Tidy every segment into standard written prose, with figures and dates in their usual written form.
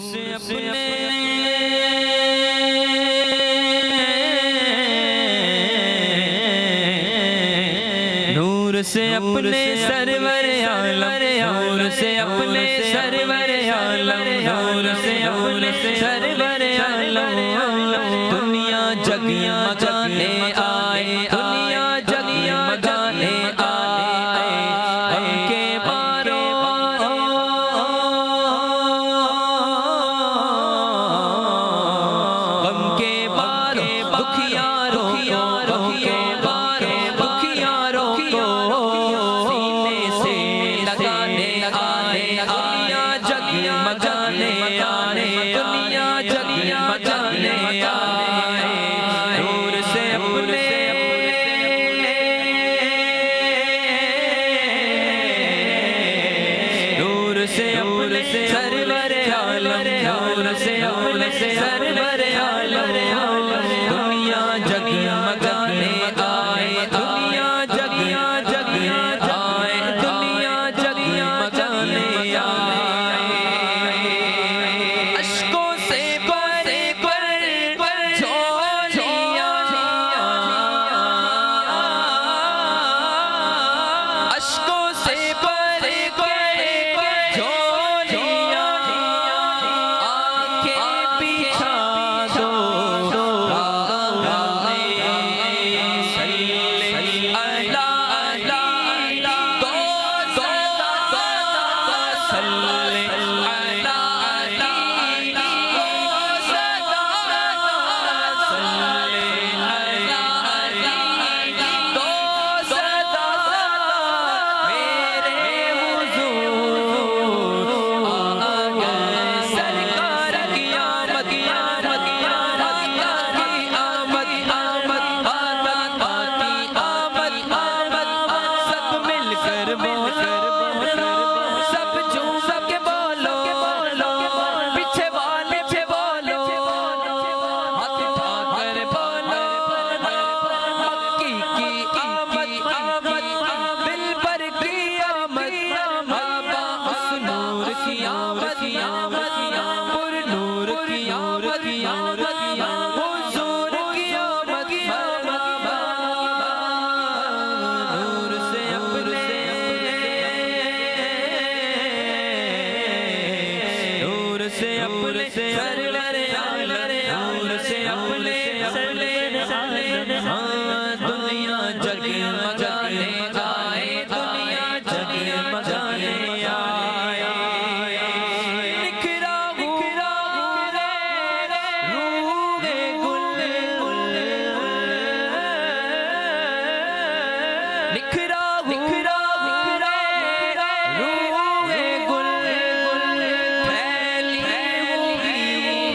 سے اپنے نور سے اپنے سرور عالم نور سے اپنے سرور عالم نور سے اپنے سرور عالم دنیا جگمگانے آئے دنیا جگمگانے آئے غم کے باروں غم کے باروں دکھیاروں غم کے باروں دکھیاروں کو سینے سے لگانے آئے دنیا جگمگانے آئے دنیا جگمگانے آئے نور سے اپنے نور سے اپنے سرور عالم نور سے اپنے سرور عالم دنیا جگمگانے آئے دنیا جگمگانے آئے دنیا جگمگانے آئے اشکوں سے بھرے جھولیاں اشکوں سے بھرے جھولیاں آنکھیں بچھا دو دنیا جگمگانے آئے دنیا جگمگانے آئے نکھرا روح گل نکھرا روح گل پھیلی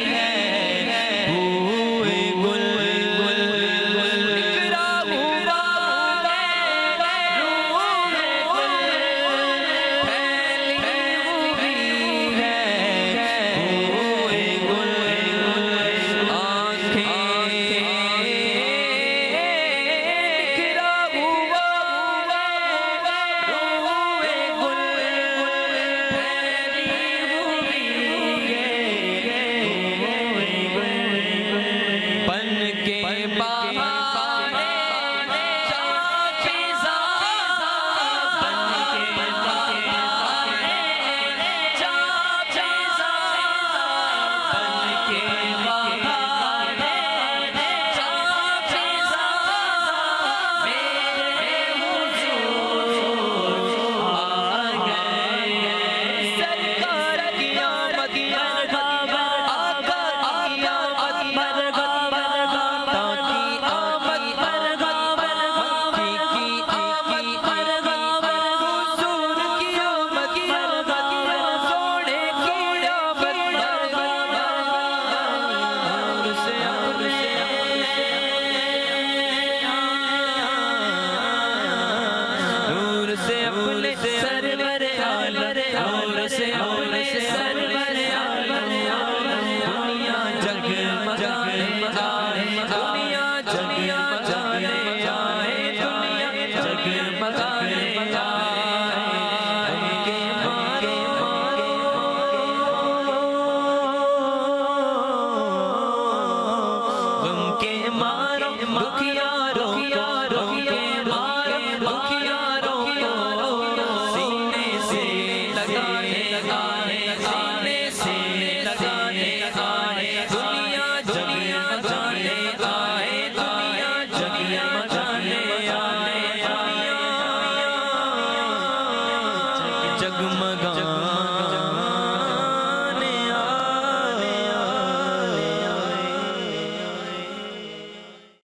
جگمگا